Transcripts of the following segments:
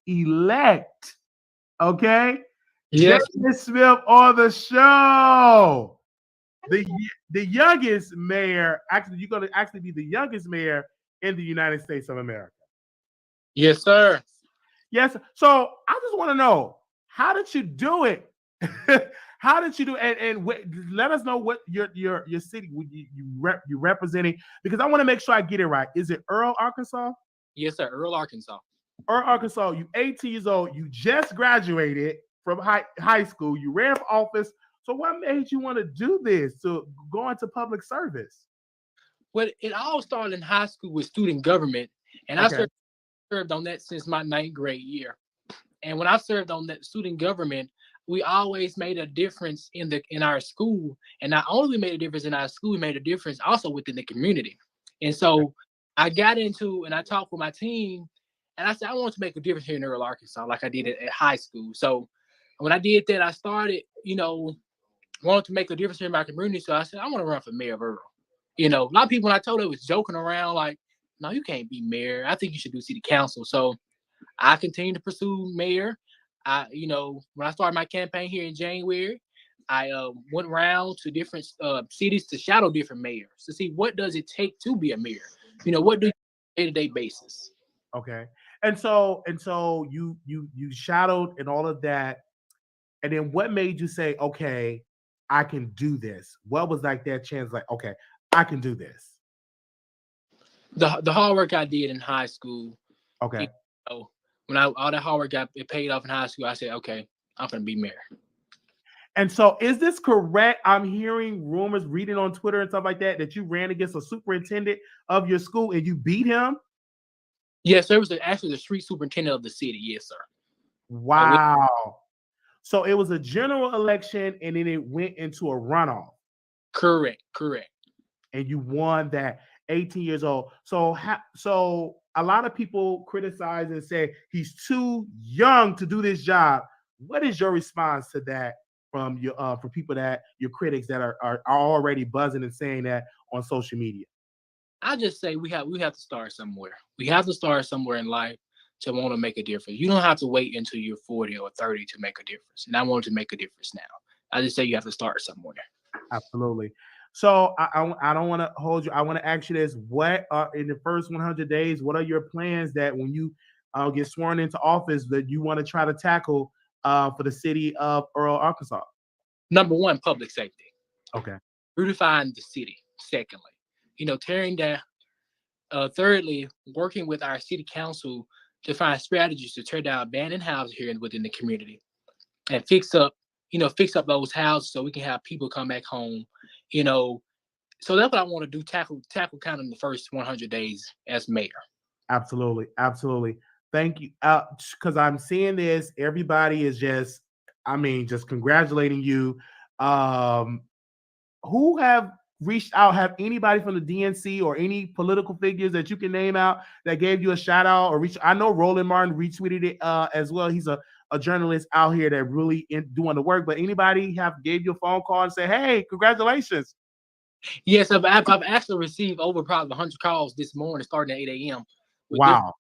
elect. Okay, Yes. Jaylen Smith on the show. The the youngest mayor. Actually, you're going to actually be the youngest mayor in the United States of America. Yes, sir. Yes. So I just want to know, how did you do it? How did you do it? Let us know what your city you representing, because I want to make sure I get it right. Is it Earle, Arkansas? Yes, sir. Earle, Arkansas. Earle, Arkansas. You 18 years old. You just graduated from high school. You ran for office. So what made you want to do this, to go into public service? Well, it all started in high school with student government, and I Okay. served on that since my ninth grade year. And when I served on that student government, we always made a difference in our school. And not only we made a difference in our school, we made a difference also within the community. And so I got into and I talked with my team, and I said I want to make a difference here in Earle, Arkansas, like I did at high school. So when I did that, I started, wanted to make a difference here in my community. So I said I want to run for mayor of Earle. A lot of people when I told them was joking around, like, no, you can't be mayor. I think you should do city council. So I continued to pursue mayor. When I started my campaign here in January, I went around to different cities to shadow different mayors to see what does it take to be a mayor. What do you do day-to-day basis? Okay. And so you shadowed and all of that. And then what made you say, okay, I can do this? What was like that chance, like, okay, I can do this? The hard work I did in high school, you Okay. know, when I all that hard work got it paid off in high school, I said, okay, I'm gonna be mayor. And so is this correct? I'm hearing rumors, reading on Twitter and stuff like that, that you ran against a superintendent of your school and you beat him? Yes, there was actually the street superintendent of the city. Yes, sir. We Wow. So it was a general election and then it went into a runoff correct, correct. and you won that, 18 years old. So a lot of people criticize and say he's too young to do this job. What is your response to that from your for people, that your critics that are already buzzing and saying that on social media? I just say we have to start somewhere. We have to start somewhere in life to want to make a difference. You don't have to wait until you're 40 or 30 to make a difference. And I want to make a difference now. I just say you have to start somewhere. Absolutely. So I don't want to hold you. I want to ask you this: what are, in the first 100 days? What are your plans that when you get sworn into office, that you want to try to tackle for the city of Earle, Arkansas? Number one, public safety. Okay. Beautifying the city. Secondly, tearing down. Thirdly, working with our city council to find strategies to tear down abandoned houses here within the community and fix up those houses so we can have people come back home. You know, so that's what I want to do. Tackle kind of in the first 100 days as mayor. Absolutely, absolutely. Thank you. Because I'm seeing this, everybody is just, I mean, just congratulating you. Um, who have reached out? Have anybody from the DNC or any political figures that you can name out that gave you a shout out or reach? I know Roland Martin retweeted it as well. He's a journalist out here that really doing the work. But anybody have gave you a phone call and say, "Hey, congratulations"? Yes, I've actually received over probably 100 calls this morning, starting at 8 a.m. with different Wow.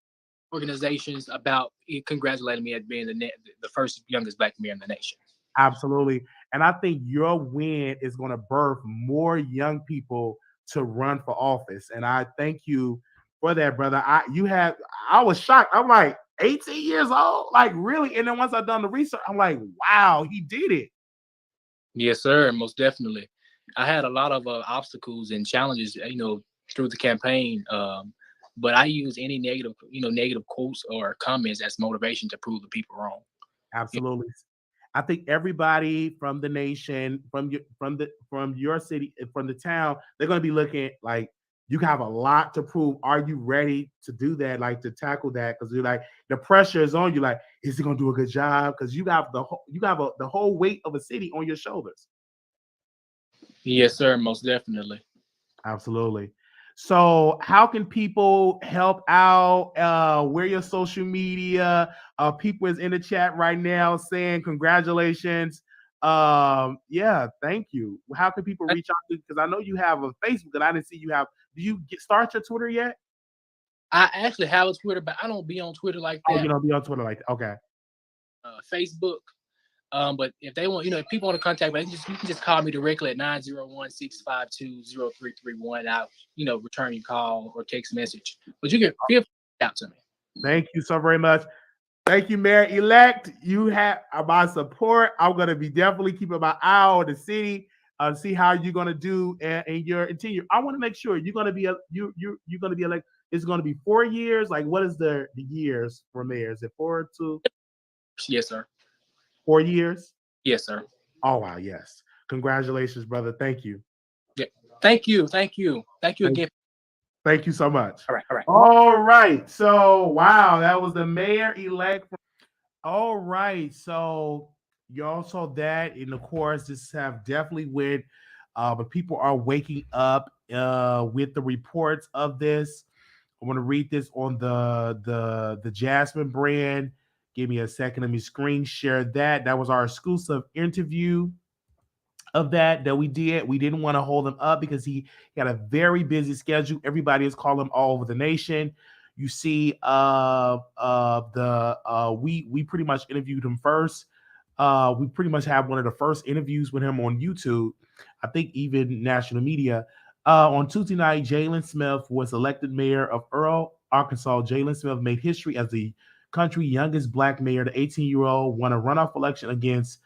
organizations about congratulating me as being the first youngest black mayor in the nation. Absolutely. And I think your win is going to birth more young people to run for office. And I thank you for that, brother. I was shocked. I'm like, 18 years old? Like, really? And then once I done the research, I'm like, wow, he did it. Yes, sir, most definitely. I had a lot of obstacles and challenges, through the campaign. But I use any negative quotes or comments as motivation to prove the people wrong. Absolutely. I think everybody from the nation, from your city, from the town, they're going to be looking like you have a lot to prove. Are you ready to do that? Like to tackle that? Because you're like the pressure is on you. Like, is he going to do a good job? Because the whole weight of a city on your shoulders. Yes, sir, most definitely. Absolutely. So, how can people help out? Where your social media? People is in the chat right now saying congratulations. Yeah, thank you. How can people reach out to? Because I know you have a Facebook, and I didn't see you have. Do you start your Twitter yet? I actually have a Twitter, but I don't be on Twitter like Oh, that. you don't be on Twitter like that. Okay. Facebook. But if they want, if people want to contact me, you can just call me directly at 901-652-0331. I'll, return your call or text message. But you can feel free to reach out to me. Thank you so very much. Thank you, Mayor-elect. You have my support. I'm going to be definitely keeping my eye on the city, see how you're going to do in your tenure. I want to make sure you're going to be you're going to be elected. It's going to be 4 years. Like, what is the years for mayor? Is it 4 to? Yes, sir. 4 years? Yes, sir. Oh, wow. Yes. Congratulations, brother. Thank you. Yeah. Thank you. Thank you again. Thank you so much. All right. All right. So, wow, that was the mayor-elect. All right. So, you all saw that. And of course, this have definitely went, but people are waking up with the reports of this. I want to read this on the Jasmine brand. Give me a second. Let me screen share that. That was our exclusive interview of that we did. We didn't want to hold him up because he had a very busy schedule. Everybody is calling him all over the nation. You see, we pretty much interviewed him first. We pretty much have one of the first interviews with him on YouTube. I think even national media. On Tuesday night, Jaylen Smith was elected mayor of Earle, Arkansas. Jaylen Smith made history as the country's youngest black mayor. The 18-year-old won a runoff election against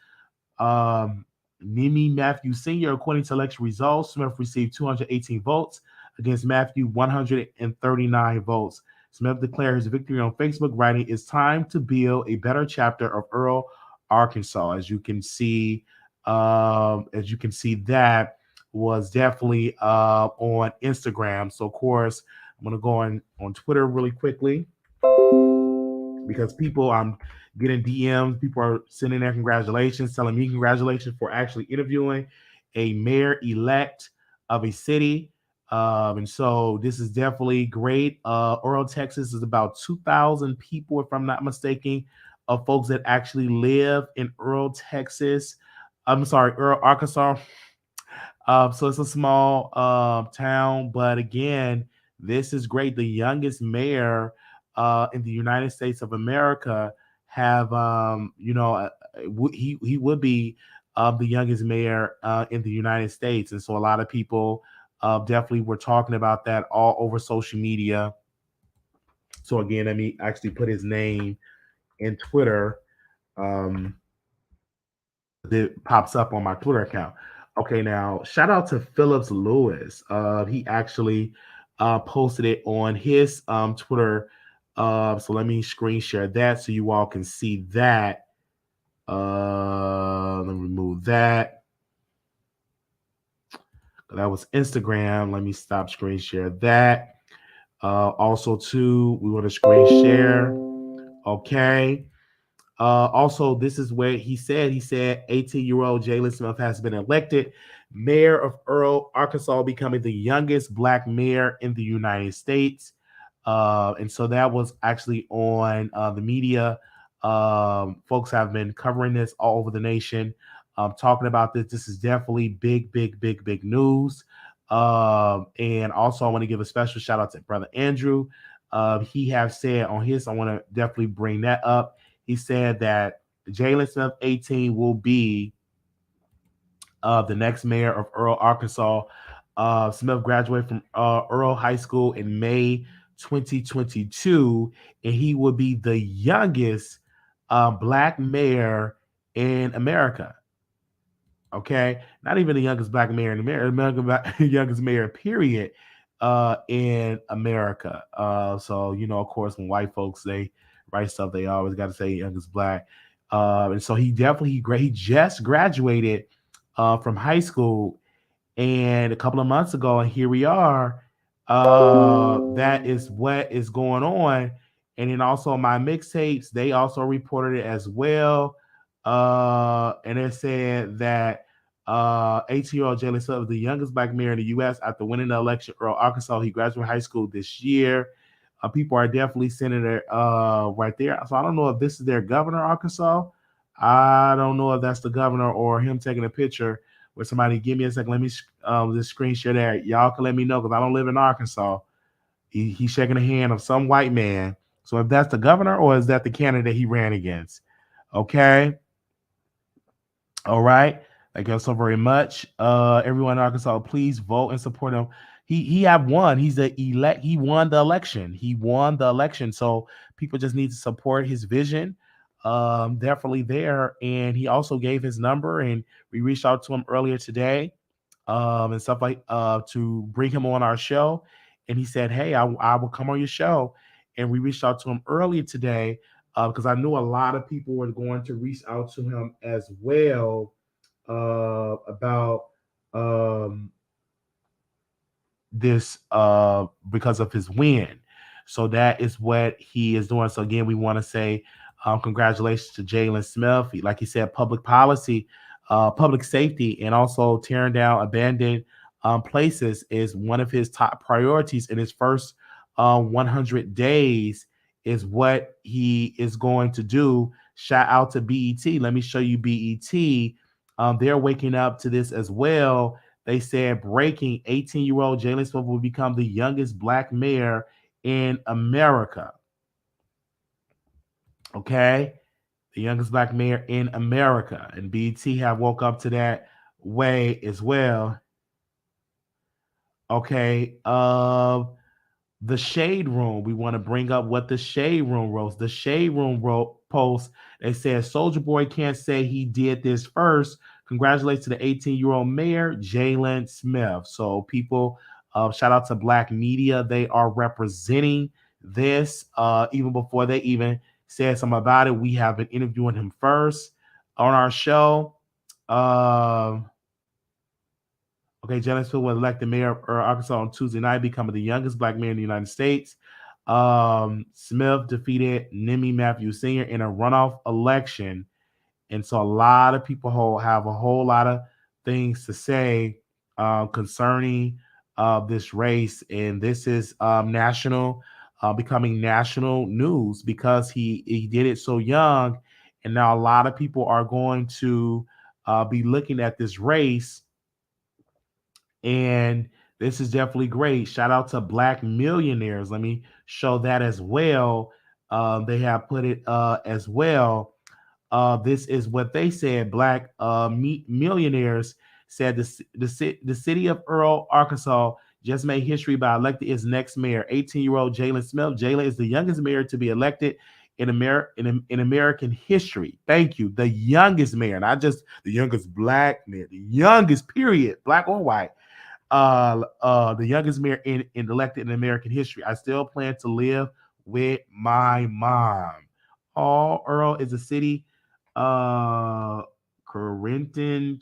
Nemi Matthews Sr. According to election results, Smith received 218 votes against Matthews 139 votes. Smith declared his victory on Facebook, writing, "It's time to build a better chapter of Earle, Arkansas." As you can see, that was definitely on Instagram. So, of course, I'm gonna go on Twitter really quickly because people, I'm getting DMs. People are sending their congratulations, telling me congratulations for actually interviewing a mayor-elect of a city. And so this is definitely great. Earle, Texas is about 2,000 people, if I'm not mistaken, of folks that actually live in Earle, Texas. I'm sorry, Earle, Arkansas. So it's a small town, but again, this is great. The youngest mayor in the United States of America have, he would be the youngest mayor in the United States, and so a lot of people definitely were talking about that all over social media. So again, let me actually put his name in Twitter. That pops up on my Twitter account. Okay, now shout out to Phillips Lewis. He actually posted it on his Twitter. So let me screen share that so you all can see that. Let me remove that. That was Instagram. Let me stop screen share that. Also, too, we want to screen share. Okay. Also, this is where he said 18-year-old Jaylen Smith has been elected mayor of Earle, Arkansas, becoming the youngest black mayor in the United States. And so that was actually on the media. Folks have been covering this all over the nation, talking about this. This is definitely big, big, big, big news. And also, I want to give a special shout out to Brother Andrew. He has said on his, I want to definitely bring that up. He said that Jaylen Smith, 18, will be the next mayor of Earle, Arkansas. Smith graduated from Earle High School in May 2022, and he will be the youngest black mayor in America. Okay, not even the youngest black mayor in America, youngest mayor, period, in America. So of course, when white folks they write stuff, they always got to say youngest black. And so he just graduated from high school, and a couple of months ago, and here we are. That is what is going on. And then also my mixtapes, they also reported it as well. And it said that 18-year-old Jaylen Smith was the youngest black mayor in the U.S. after winning the election in Earle, Arkansas. He graduated high school this year. People are definitely sending it right there. So I don't know if this is their governor, Arkansas. I don't know if that's the governor or him taking a picture with somebody. Give me a second. Let me just screen share that. Y'all can let me know because I don't live in Arkansas. He's shaking the hand of some white man. So if that's the governor or is that the candidate he ran against? Okay. All right. Thank you so very much. Everyone in Arkansas, please vote and support him. He have won. He's the elect. He won the election. He won the election. So people just need to support his vision. Definitely there. And he also gave his number, and we reached out to him earlier today, and stuff like to bring him on our show. And he said, "Hey, I will come on your show." And we reached out to him earlier today because I knew a lot of people were going to reach out to him as well about um, this because of his win. So that is what he is doing. So again, we want to say congratulations to Jaylen Smith. Like he said, public policy, public safety, and also tearing down abandoned places is one of his top priorities in his first 100 days is what he is going to do. Shout out to BET. Let me show you BET. They're waking up to this as well. They said breaking 18-year-old Jalen Smith will become the youngest black mayor in America. Okay. The youngest black mayor in America. And BT have woke up to that way as well. Okay. The Shade Room. We want to bring up what the Shade Room wrote. The Shade Room wrote post. They said Soldier Boy can't say he did this first. Congratulations to the 18-year-old mayor, Jaylen Smith. So people, shout out to Black media. They are representing this even before they even said something about it. We have been interviewing him first on our show. Okay, Jalen Smith was elected mayor of Arkansas on Tuesday night, becoming the youngest black mayor in the United States. Smith defeated Nemi Matthews Sr. in a runoff election. And so a lot of people have a whole lot of things to say concerning this race. And this is becoming national news because he did it so young. And now a lot of people are going to be looking at this race. And this is definitely great. Shout out to Black millionaires. Let me show that as well. They have put it as well. This is what they said. Black millionaires said the city of Earle, Arkansas, just made history by electing its next mayor, 18-year-old Jaylen Smith. Jaylen is the youngest mayor to be elected in American history. Thank you. The youngest mayor, not just the youngest black mayor, the youngest period, black or white. The youngest mayor in elected in American history. I still plan to live with my mom. Earle is a city, Correnton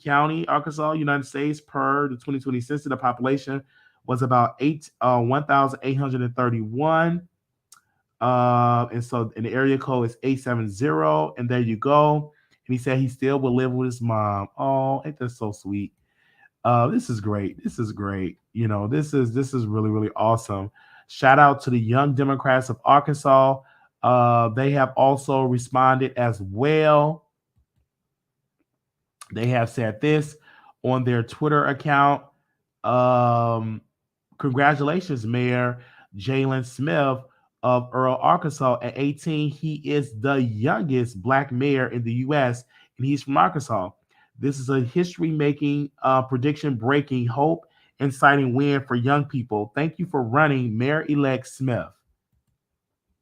County, Arkansas, United States. Per the 2020 census, the population was about 1,831. And so in the area code is 870. And there you go. And he said he still will live with his mom. Oh, ain't that so sweet? This is great. This is great. This is really, really awesome. Shout out to the Young Democrats of Arkansas. They have also responded as well. They have said this on their Twitter account. Congratulations, Mayor Jaylen Smith of Earle, Arkansas. At 18, he is the youngest black mayor in the U.S., and he's from Arkansas. This is a history-making, prediction-breaking, hope, inciting win for young people. Thank you for running, Mayor-elect Smith.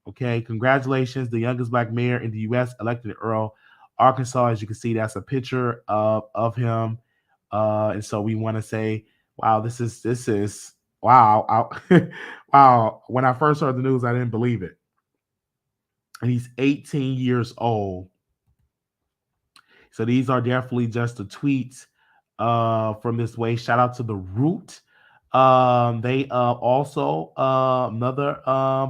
Okay, congratulations, the youngest black mayor in the U.S. elected in Earle, Arkansas. As you can see, that's a picture of him. And so we want to say, wow, this is wow. Wow. When I first heard the news, I didn't believe it. And he's 18 years old. So these are definitely just the tweets from this way. Shout out to The Root. They also, another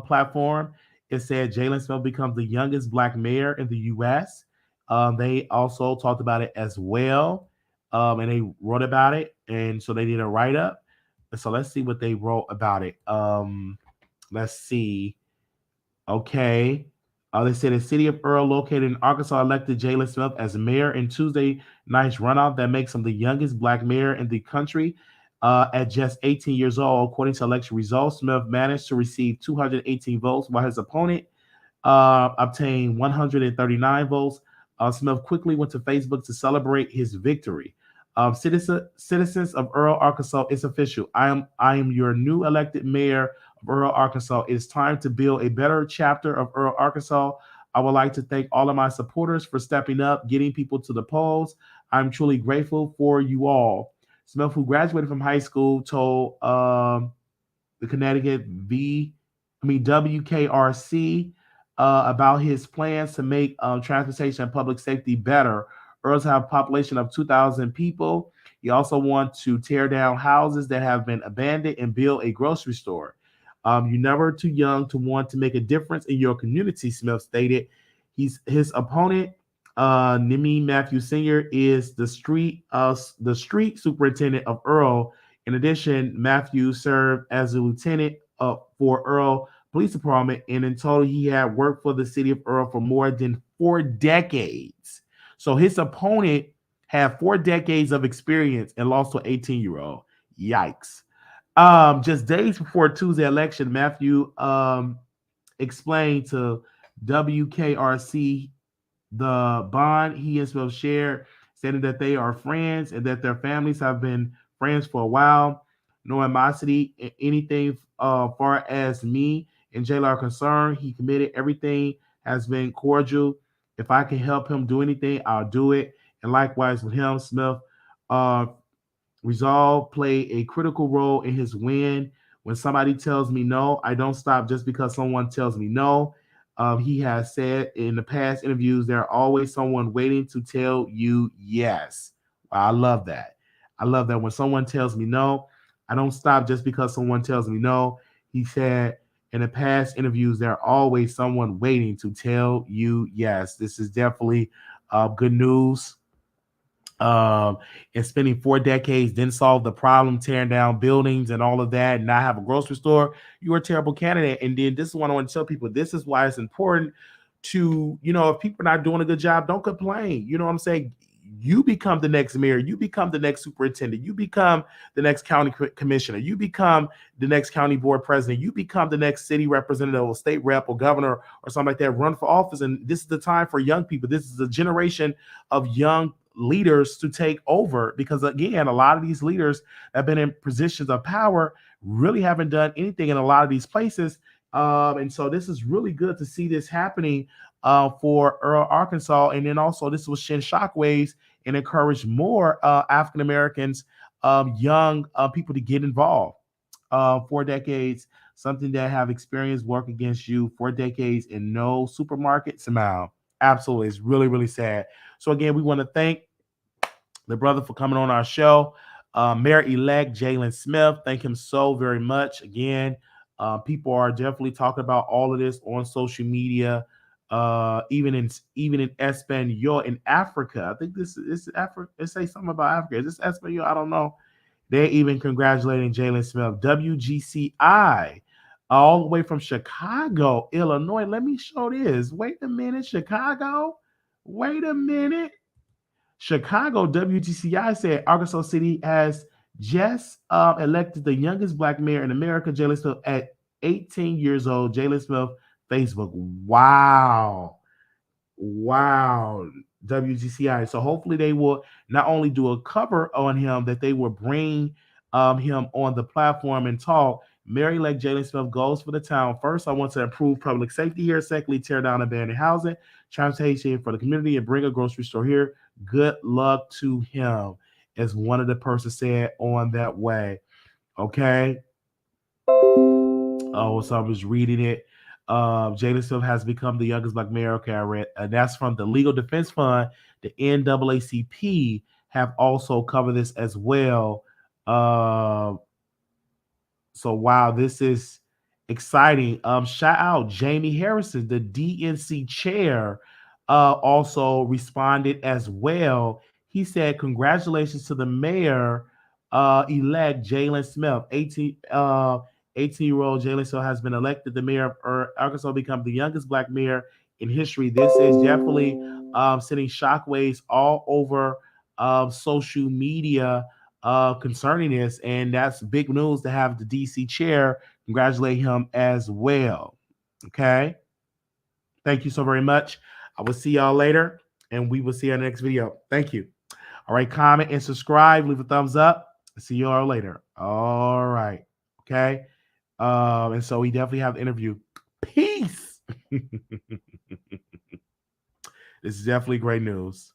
platform, it said Jaylen Smith becomes the youngest black mayor in the U.S. They also talked about it as well. And they wrote about it. And so they did a write-up. So let's see what they wrote about it. Let's see. Okay. They said the city of Earle, located in Arkansas, elected Jaylen Smith as mayor in Tuesday night's runoff that makes him the youngest black mayor in the country. At just 18 years old, according to election results, Smith managed to receive 218 votes, while his opponent obtained 139 votes. Smith quickly went to Facebook to celebrate his victory. Citizens of Earle, Arkansas, it's official. I am your new elected mayor of Earle, Arkansas. It's time to build a better chapter of Earle, Arkansas. I would like to thank all of my supporters for stepping up, getting people to the polls. I'm truly grateful for you all. Smith, who graduated from high school, told the Connecticut WKRC about his plans to make transportation and public safety better. Earls have a population of 2,000 people. He also wants to tear down houses that have been abandoned and build a grocery store. You're never too young to want to make a difference in your community, Smith stated. His opponent, Nemi Matthews Sr, is the street superintendent of Earle. In addition, Matthews served as a lieutenant for Earle Police Department, and in total, he had worked for the city of Earle for more than 4 decades. So his opponent had 4 decades of experience and lost to an 18-year-old. Yikes. Just days before Tuesday election, Matthew explained to WKRC the bond he and Smith shared, stating that they are friends and that their families have been friends for a while. No animosity, anything far as me and Jaylen are concerned. He committed. Everything has been cordial. If I can help him do anything, I'll do it. And likewise with him, Smith uh, resolve played a critical role in his win. When somebody tells me no, I don't stop just because someone tells me no. He has said in the past interviews, there are always someone waiting to tell you yes. Wow, I love that. I love that when someone tells me no, I don't stop just because someone tells me no. He said in the past interviews, there are always someone waiting to tell you yes. This is definitely good news. And spending 4 decades didn't solve the problem, tearing down buildings and all of that, and not have a grocery store. You're a terrible candidate. And then this is what I want to tell people. This is why it's important to, if people are not doing a good job, don't complain. You know what I'm saying? You become the next mayor. You become the next superintendent. You become the next county commissioner. You become the next county board president. You become the next city representative or state rep or governor or something like that. Run for office. And this is the time for young people. This is a generation of young leaders to take over, because again, a lot of these leaders that have been in positions of power really haven't done anything in a lot of these places. And so this is really good to see this happening for Earle, Arkansas. And then also this will send shockwaves and encourage more African Americans, young people to get involved. 4 decades, something that have experienced work against you. 4 decades in no supermarket somehow. Absolutely. It's really, really sad. So again, we want to thank the brother for coming on our show. Mayor-elect Jaylen Smith, thank him so very much. Again, people are definitely talking about all of this on social media, even in Espanol in Africa. I think this is Africa. It say something about Africa. Is this Espanol? I don't know. They're even congratulating Jaylen Smith. WGCI, all the way from Chicago, Illinois. Let me show this. Wait a minute, Chicago. Wait a minute. Chicago WGCI said Arkansas City has just elected the youngest black mayor in America, Jaylen Smith, at 18 years old. Jaylen Smith, Facebook. Wow. Wow. WGCI. So hopefully they will not only do a cover on him, that they will bring him on the platform and talk. Mayor-elect Jaylen Smith goes for the town. First, I want to improve public safety here. Secondly, tear down abandoned housing, transportation for the community, and bring a grocery store here. Good luck to him, as one of the persons said on that way. Okay. Oh, so I was reading it. Jaylen Smith has become the youngest black mayor. Okay, I read. That's from the Legal Defense Fund. The NAACP have also covered this as well. So wow, this is exciting. Shout out Jamie Harrison, the DNC chair, also responded as well. He said, "Congratulations to the mayor elect Jaylen Smith. 18-year-old Jaylen Smith has been elected the mayor of Arkansas, become the youngest black mayor in history." This is definitely sending shockwaves all over social media. concerning this, and that's big news to have the DC chair congratulate him as well. Okay. Thank you so very much. I will see y'all later, and we will see you in the next video. Thank you. All right, comment and subscribe. Leave a thumbs up. See you all later. All right. Okay. And so we definitely have the interview. Peace. This is definitely great news.